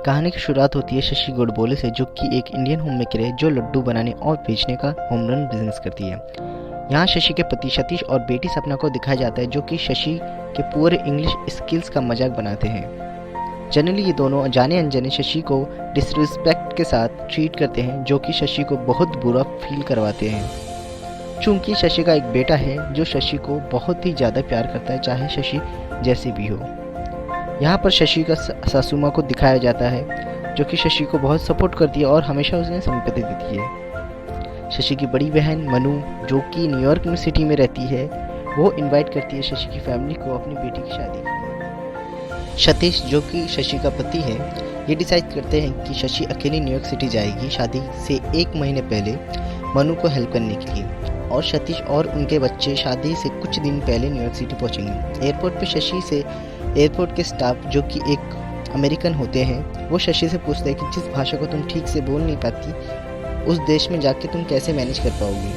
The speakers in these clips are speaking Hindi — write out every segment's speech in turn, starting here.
कहानी की शुरुआत होती है शशि गोडबोले से, जो कि एक इंडियन होम मेकर है जो लड्डू बनाने और बेचने का होम रन बिजनेस करती है। यहाँ शशि के पति सतीश और बेटी सपना को दिखाया जाता है, जो कि शशि के पूरे इंग्लिश स्किल्स का मजाक बनाते हैं। जनरली ये दोनों जाने अनजाने शशि को डिसरिस्पेक्ट के साथ ट्रीट करते हैं, जो कि शशि को बहुत बुरा फील करवाते हैं। चूंकि शशि का एक बेटा है जो शशि को बहुत ही ज़्यादा प्यार करता है, चाहे शशि जैसे भी हो। यहाँ पर शशि का सासू माँ को दिखाया जाता है, जो कि शशि को बहुत सपोर्ट करती है और हमेशा उसे सिंपैथी देती है। शशि की बड़ी बहन मनु, जो कि न्यूयॉर्क में सिटी में रहती है, वो इनवाइट करती है शशि की फैमिली को अपनी बेटी की शादी के लिए। सतीश, जो कि शशि का पति है, ये डिसाइड करते हैं कि शशि अकेली न्यूयॉर्क सिटी जाएगी शादी से 1 महीने पहले मनु को हेल्प करने के लिए, और सतीश और उनके बच्चे शादी से कुछ दिन पहले न्यूयॉर्क सिटी पहुंचेंगे। एयरपोर्ट पे शशि से एयरपोर्ट के स्टाफ, जो कि एक अमेरिकन होते हैं, वो शशि से पूछते हैं कि जिस भाषा को तुम ठीक से बोल नहीं पाती, उस देश में जाके तुम कैसे मैनेज कर पाओगी।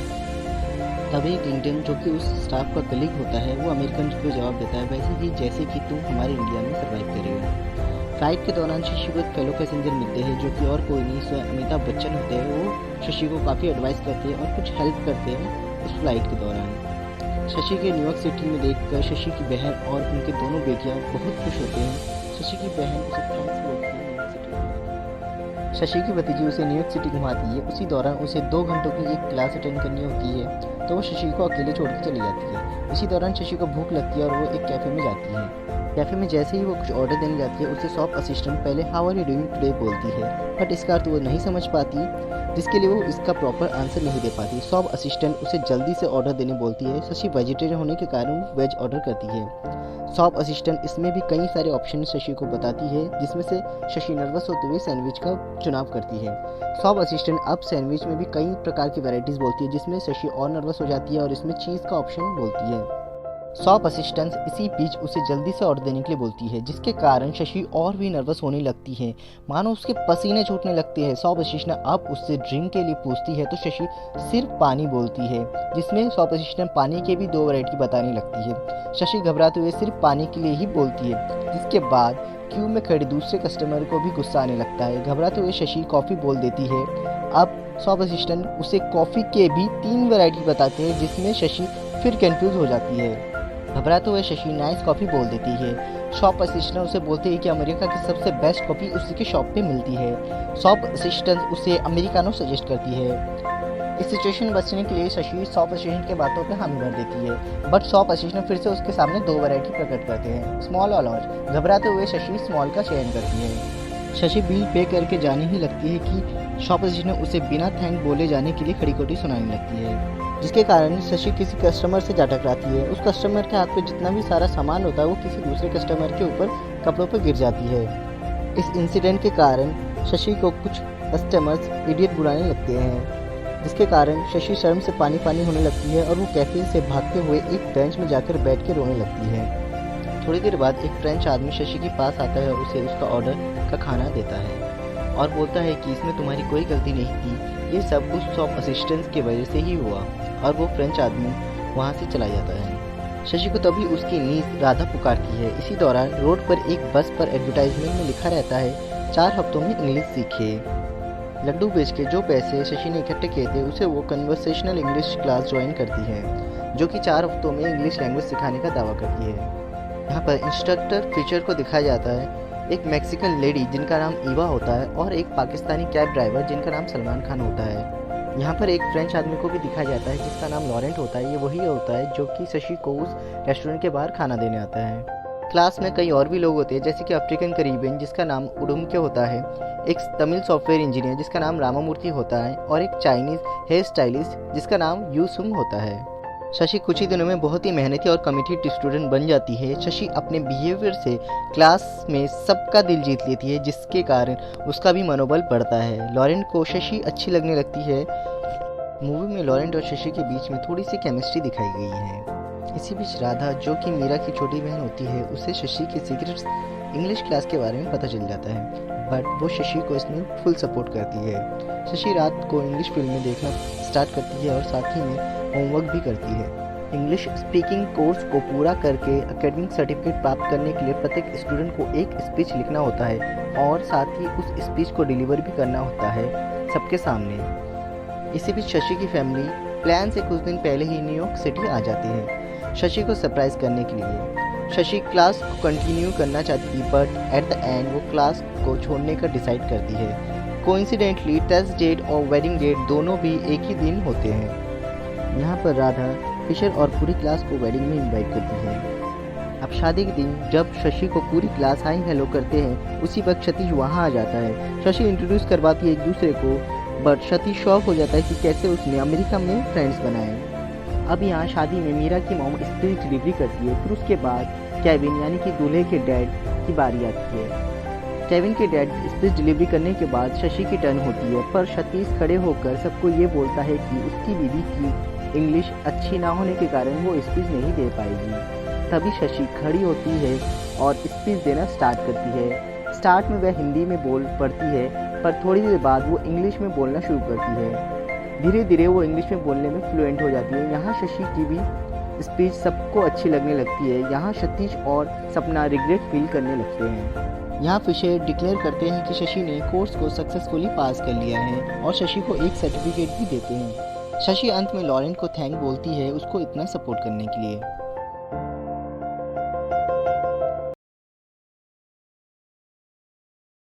तब एक इंडियन, जो कि उस स्टाफ का कलीग होता है, वो अमेरिकन को जवाब देता है, वैसे ही जैसे कि तुम हमारे इंडिया में सर्वाइव कर रही हो। फ्लाइट के दौरान शशि को एक फेलो पैसेंजर मिलते हैं, जो कि और कोई नहीं स्वयं अमिताभ बच्चन होते हैं। वो शशि को काफ़ी एडवाइस करते हैं और कुछ हेल्प करते हैं उस फ्लाइट के दौरान। शशि के न्यूयॉर्क सिटी में देखकर शशि की बहन और उनके दोनों बेटियां बहुत खुश होते हैं। शशि की बहन उसे थैंक्स बोलती है न्यूयॉर्क सिटी में। शशि की भतीजी उसे न्यूयॉर्क सिटी घुमाती है। उसी दौरान उसे 2 घंटों की एक क्लास अटेंड करनी होती है, तो वो शशि को अकेले छोड़ कर चली जाती है। इसी दौरान शशि को भूख लगती है और वो एक कैफ़े में जाती है। कैफ़े में जैसे ही वो कुछ ऑर्डर देने जाती है, उसे शॉप असिस्टेंट पहले how are you doing today बोलती है, बट इसका अर्थ वो नहीं समझ पाती, जिसके लिए वो इसका प्रॉपर आंसर नहीं दे पाती। शॉप असिस्टेंट उसे जल्दी से ऑर्डर देने बोलती है। शशि वेजिटेरियन होने के कारण वो वेज ऑर्डर करती है। शॉप असिस्टेंट इसमें भी कई सारे ऑप्शन शशि को बताती है, जिसमें से शशि नर्वस होते हुए सैंडविच का चुनाव करती है। शॉप असिस्टेंट अब सैंडविच में भी कई प्रकार की वैरायटीज़ बोलती है, जिसमें शशि और नर्वस हो जाती है और इसमें चीज़ का ऑप्शन बोलती है। शॉप असिस्टेंट इसी बीच उसे जल्दी से ऑर्डर देने के लिए बोलती है, जिसके कारण शशि और भी नर्वस होने लगती है, मानो उसके पसीने छूटने लगते हैं। शॉप असिस्टेंट अब उससे ड्रिंक के लिए पूछती है, तो शशि सिर्फ पानी बोलती है, जिसमें शॉप असिस्टेंट पानी के भी 2 वैरायटी बताने लगती है। शशि घबराते हुए सिर्फ पानी के लिए ही बोलती है, जिसके बाद क्यू में खड़े दूसरे कस्टमर को भी गुस्सा आने लगता है। घबराते हुए शशि कॉफ़ी बोल देती है। अब शॉप असिस्टेंट उसे कॉफ़ी के भी 3 वैरायटी बताते हैं, जिसमें शशि फिर कंफ्यूज हो जाती है। घबराते हुए शशि नाइस कॉफ़ी बोल देती है। शॉप असिस्टेंट उसे बोलते हैं कि अमेरिका की सबसे बेस्ट कॉफ़ी उसी के शॉप पे मिलती है। शॉप असिस्टेंट उसे अमेरिकानो सजेस्ट करती है। इस सिचुएशन बचने के लिए शशि शॉप असिस्टेंट के बातों पे हामी भर देती है, बट शॉप असिस्टेंट फिर से उसके सामने 2 वैरायटी प्रकट करते हैं, स्मॉल और लार्ज। घबराते हुए शशि स्मॉल का चयन करती है। शशि बिल पे करके जाने ही लगती है कि शॉप असिस्टेंट उसे बिना थैंक बोले जाने के लिए खड़ी खोटी सुनाने लगती है, जिसके कारण शशि किसी कस्टमर से जा टकराती है। उस कस्टमर के हाथ पे जितना भी सारा सामान होता है, वो किसी दूसरे कस्टमर के ऊपर कपड़ों पर गिर जाती है। इस इंसिडेंट के कारण शशि को कुछ कस्टमर्स इडियट बुलाने लगते हैं, जिसके कारण शशि शर्म से पानी पानी होने लगती है और वो कैफे से भागते हुए एक बेंच में जाकर बैठ के रोने लगती है। थोड़ी देर बाद एक फ्रेंच आदमी शशि के पास आता है और उसे उसका ऑर्डर का खाना देता है और बोलता है कि इसमें तुम्हारी कोई गलती नहीं थी, ये सब उस शॉप असिस्टेंट की वजह से ही हुआ, और वो फ्रेंच आदमी वहाँ से चला जाता है। शशि को तभी उसकी नीज राधा पुकारती है। इसी दौरान रोड पर एक बस पर एडवर्टाइजमेंट में लिखा रहता है, 4 हफ्तों में इंग्लिश सीखे। लड्डू बेच के जो पैसे शशि ने इकट्ठे किए थे, उसे वो कन्वर्सेशनल इंग्लिश क्लास ज्वाइन करती है, जो कि 4 हफ्तों में इंग्लिश लैंग्वेज सिखाने का दावा करती है। यहाँ पर इंस्ट्रक्टर टीचर को दिखाया जाता है, एक मैक्सिकन लेडी जिनका नाम ईवा होता है और एक पाकिस्तानी कैब ड्राइवर जिनका नाम सलमान खान होता है। यहाँ पर एक फ्रेंच आदमी को भी दिखाया जाता है, जिसका नाम लॉरेंट होता है। ये वही होता है जो कि शशि को उस रेस्टोरेंट के बाहर खाना देने आता है। क्लास में कई और भी लोग होते हैं, जैसे कि अफ्रीकन करीबियन जिसका नाम उडुमके होता है, एक तमिल सॉफ्टवेयर इंजीनियर जिसका नाम रामामूर्ति होता है, और एक चाइनीज़ हेयर स्टाइलिस्ट जिसका नाम यूसुंग होता है। शशि कुछ ही दिनों में बहुत ही मेहनती और कमिटेड स्टूडेंट बन जाती है। शशि अपने बिहेवियर से क्लास में सबका दिल जीत लेती है, जिसके कारण उसका भी मनोबल बढ़ता है। लॉरेंट को शशि अच्छी लगने लगती है। मूवी में लॉरेंट और शशि के बीच में थोड़ी सी केमिस्ट्री दिखाई गई है। इसी बीच राधा, जो कि मीरा की छोटी बहन होती है, उसे शशि के सीक्रेट्स इंग्लिश क्लास के बारे में पता चल जाता है, बट वो शशि को इसमें फुल सपोर्ट करती है। शशि रात को इंग्लिश फिल्में देखना स्टार्ट करती है और साथ ही में होमवर्क भी करती है। इंग्लिश स्पीकिंग कोर्स को पूरा करके एकेडमिक सर्टिफिकेट प्राप्त करने के लिए प्रत्येक स्टूडेंट को एक स्पीच लिखना होता है और साथ ही उस स्पीच को डिलीवर भी करना होता है सबके सामने। इसी बीच शशि की फैमिली प्लान से कुछ दिन पहले ही न्यूयॉर्क सिटी आ जाती है शशि को सरप्राइज करने के लिए। शशि क्लास को कंटिन्यू करना चाहती थी बट एट द एंड वो क्लास को छोड़ने का डिसाइड करती है। कोइंसिडेंटली टेस्ट डेट और वेडिंग डेट दोनों भी एक ही दिन होते हैं। यहाँ पर राधा फिशर और पूरी क्लास को वेडिंग में इनवाइट करती है। अब शादी के दिन जब शशि को पूरी क्लास हाई हेलो करते हैं उसी वक्त सतीश वहाँ आ जाता है। शशि इंट्रोड्यूस करवाती है एक दूसरे को बट सतीश शॉक हो जाता है कि कैसे उसने अमेरिका में फ्रेंड्स बनाए। अब यहाँ शादी में मीरा की मॉम स्पीच डिलीवरी करती है। फिर उसके बाद केविन यानी कि दूल्हे के डैड की बारी आती है। केविन के डैड स्पीच डिलीवरी करने के बाद शशि की टर्न होती है पर सतीश खड़े होकर सबको ये बोलता है कि उसकी बीवी की इंग्लिश अच्छी ना होने के कारण वो स्पीच नहीं दे पाएगी। तभी शशि खड़ी होती है और स्पीच देना स्टार्ट करती है। स्टार्ट में वह हिंदी में बोल पड़ती है पर थोड़ी देर बाद वो इंग्लिश में बोलना शुरू करती है। धीरे धीरे वो इंग्लिश में बोलने में फ्लुएंट हो जाती है। यहाँ शशि की भी स्पीच सबको अच्छी लगने लगती है। यहाँ सतीश और सपना रिग्रेट फील करने लगते हैं। यहाँ फिशर डिक्लेयर करते हैं कि शशि ने कोर्स को सक्सेसफुली पास कर लिया है और शशि को एक सर्टिफिकेट भी देते हैं। शशि अंत में लॉरेंट को थैंक बोलती है उसको इतना सपोर्ट करने के लिए।